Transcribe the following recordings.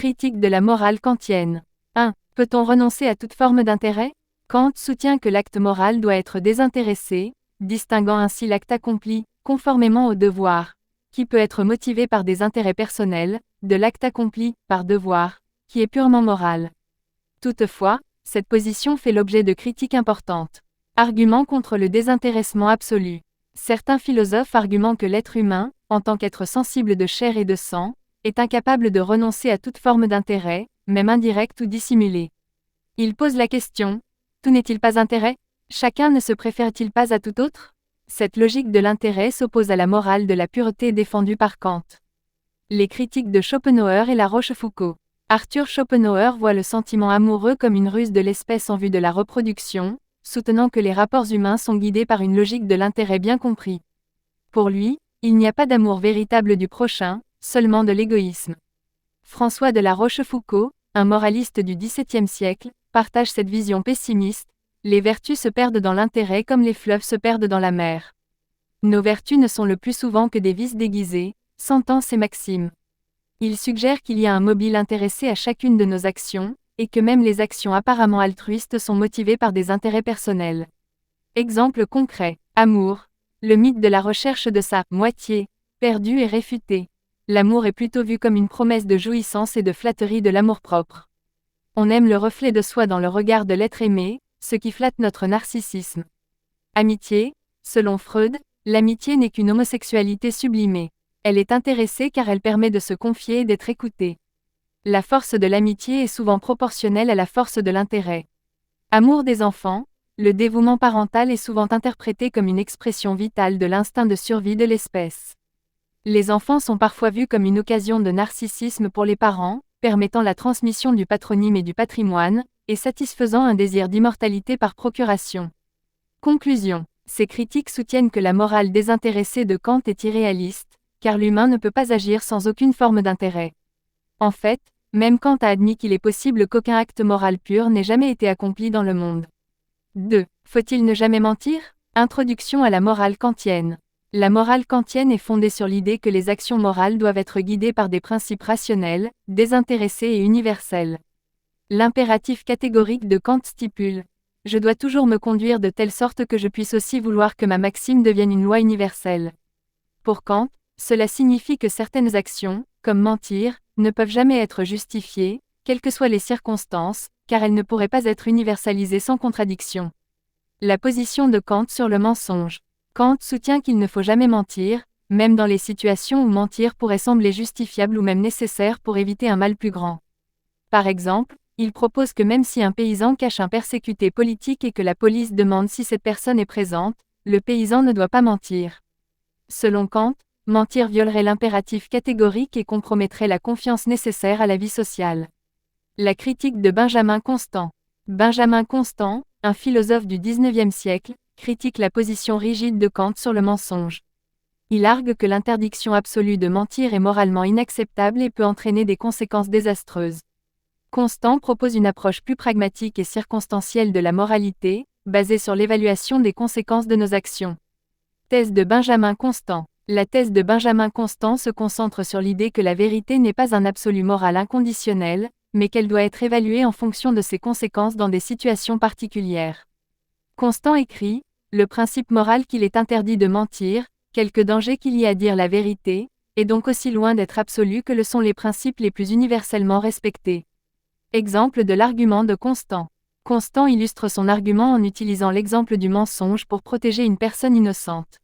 Critique de la morale kantienne. 1. Peut-on renoncer à toute forme d'intérêt? Kant soutient que l'acte moral doit être désintéressé, distinguant ainsi l'acte accompli, conformément au devoir, qui peut être motivé par des intérêts personnels, de l'acte accompli, par devoir, qui est purement moral. Toutefois, cette position fait l'objet de critiques importantes. Argument contre le désintéressement absolu. Certains philosophes argumentent que l'être humain, en tant qu'être sensible de chair et de sang, est incapable de renoncer à toute forme d'intérêt, même indirect ou dissimulé. Ils posent la question: tout n'est-il pas intérêt? Chacun ne se préfère-t-il pas à tout autre? Cette logique de l'intérêt s'oppose à la morale de la pureté défendue par Kant. Les critiques de Schopenhauer et La Rochefoucauld. Arthur Schopenhauer voit le sentiment amoureux comme une ruse de l'espèce en vue de la reproduction, soutenant que les rapports humains sont guidés par une logique de l'intérêt bien compris. Pour lui, il n'y a pas d'amour véritable du prochain, seulement de l'égoïsme. François de La Rochefoucauld, un moraliste du XVIIe siècle, partage cette vision pessimiste: les vertus se perdent dans l'intérêt comme les fleuves se perdent dans la mer. Nos vertus ne sont le plus souvent que des vices déguisés, sentent ces maximes. Il suggère qu'il y a un mobile intéressé à chacune de nos actions, et que même les actions apparemment altruistes sont motivées par des intérêts personnels. Exemple concret: amour. Le mythe de la recherche de sa moitié perdue est réfuté. L'amour est plutôt vu comme une promesse de jouissance et de flatterie de l'amour-propre. On aime le reflet de soi dans le regard de l'être aimé, ce qui flatte notre narcissisme. Amitié. Selon Freud, l'amitié n'est qu'une homosexualité sublimée. Elle est intéressée car elle permet de se confier et d'être écoutée. La force de l'amitié est souvent proportionnelle à la force de l'intérêt. Amour des enfants. Le dévouement parental est souvent interprété comme une expression vitale de l'instinct de survie de l'espèce. Les enfants sont parfois vus comme une occasion de narcissisme pour les parents, permettant la transmission du patronyme et du patrimoine, et satisfaisant un désir d'immortalité par procuration. Conclusion. Ces critiques soutiennent que la morale désintéressée de Kant est irréaliste, car l'humain ne peut pas agir sans aucune forme d'intérêt. En fait, même Kant a admis qu'il est possible qu'aucun acte moral pur n'ait jamais été accompli dans le monde. 2. Faut-il ne jamais mentir? Introduction à la morale kantienne. La morale kantienne est fondée sur l'idée que les actions morales doivent être guidées par des principes rationnels, désintéressés et universels. L'impératif catégorique de Kant stipule: je dois toujours me conduire de telle sorte que je puisse aussi vouloir que ma maxime devienne une loi universelle. Pour Kant, cela signifie que certaines actions, comme mentir, ne peuvent jamais être justifiées, quelles que soient les circonstances, car elles ne pourraient pas être universalisées sans contradiction. La position de Kant sur le mensonge. Kant soutient qu'il ne faut jamais mentir, même dans les situations où mentir pourrait sembler justifiable ou même nécessaire pour éviter un mal plus grand. Par exemple, il propose que même si un paysan cache un persécuté politique et que la police demande si cette personne est présente, le paysan ne doit pas mentir. Selon Kant, mentir violerait l'impératif catégorique et compromettrait la confiance nécessaire à la vie sociale. La critique de Benjamin Constant. Benjamin Constant, un philosophe du XIXe siècle, critique la position rigide de Kant sur le mensonge. Il argue que l'interdiction absolue de mentir est moralement inacceptable et peut entraîner des conséquences désastreuses. Constant propose une approche plus pragmatique et circonstancielle de la moralité, basée sur l'évaluation des conséquences de nos actions. Thèse de Benjamin Constant. La thèse de Benjamin Constant se concentre sur l'idée que la vérité n'est pas un absolu moral inconditionnel, mais qu'elle doit être évaluée en fonction de ses conséquences dans des situations particulières. Constant écrit: le principe moral qu'il est interdit de mentir, quelque danger qu'il y ait à dire la vérité, est donc aussi loin d'être absolu que le sont les principes les plus universellement respectés. Exemple de l'argument de Constant. Constant illustre son argument en utilisant l'exemple du mensonge pour protéger une personne innocente.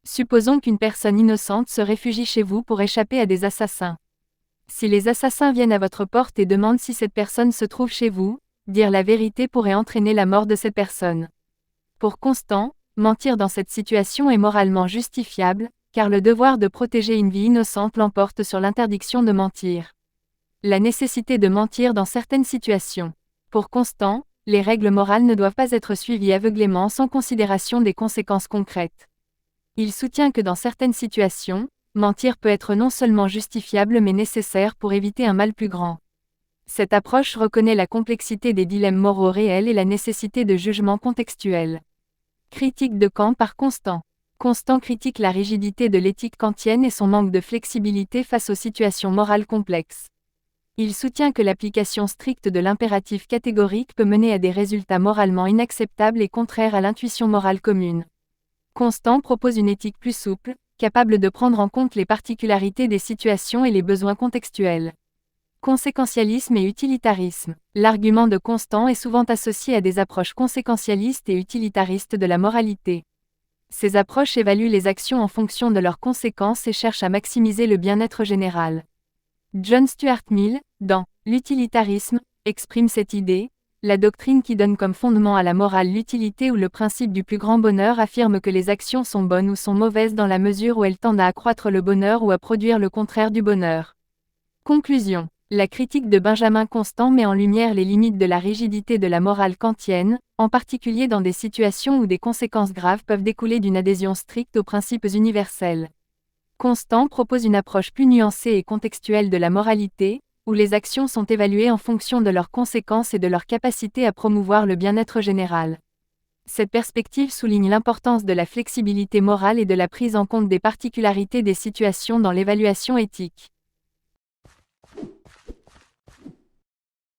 Supposons qu'une personne innocente se réfugie chez vous pour échapper à des assassins. Si les assassins viennent à votre porte et demandent si cette personne se trouve chez vous, dire la vérité pourrait entraîner la mort de cette personne. Pour Constant, mentir dans cette situation est moralement justifiable, car le devoir de protéger une vie innocente l'emporte sur l'interdiction de mentir. La nécessité de mentir dans certaines situations. Pour Constant, les règles morales ne doivent pas être suivies aveuglément sans considération des conséquences concrètes. Il soutient que dans certaines situations, mentir peut être non seulement justifiable mais nécessaire pour éviter un mal plus grand. Cette approche reconnaît la complexité des dilemmes moraux réels et la nécessité de jugements contextuels. Critique de Kant par Constant. Constant critique la rigidité de l'éthique kantienne et son manque de flexibilité face aux situations morales complexes. Il soutient que l'application stricte de l'impératif catégorique peut mener à des résultats moralement inacceptables et contraires à l'intuition morale commune. Constant propose une éthique plus souple, capable de prendre en compte les particularités des situations et les besoins contextuels. Conséquentialisme et utilitarisme. L'argument de Constant est souvent associé à des approches conséquentialistes et utilitaristes de la moralité. Ces approches évaluent les actions en fonction de leurs conséquences et cherchent à maximiser le bien-être général. John Stuart Mill, dans L'utilitarisme, exprime cette idée. La doctrine qui donne comme fondement à la morale l'utilité ou le principe du plus grand bonheur affirme que les actions sont bonnes ou sont mauvaises dans la mesure où elles tendent à accroître le bonheur ou à produire le contraire du bonheur. Conclusion. La critique de Benjamin Constant met en lumière les limites de la rigidité de la morale kantienne, en particulier dans des situations où des conséquences graves peuvent découler d'une adhésion stricte aux principes universels. Constant propose une approche plus nuancée et contextuelle de la moralité, où les actions sont évaluées en fonction de leurs conséquences et de leur capacité à promouvoir le bien-être général. Cette perspective souligne l'importance de la flexibilité morale et de la prise en compte des particularités des situations dans l'évaluation éthique.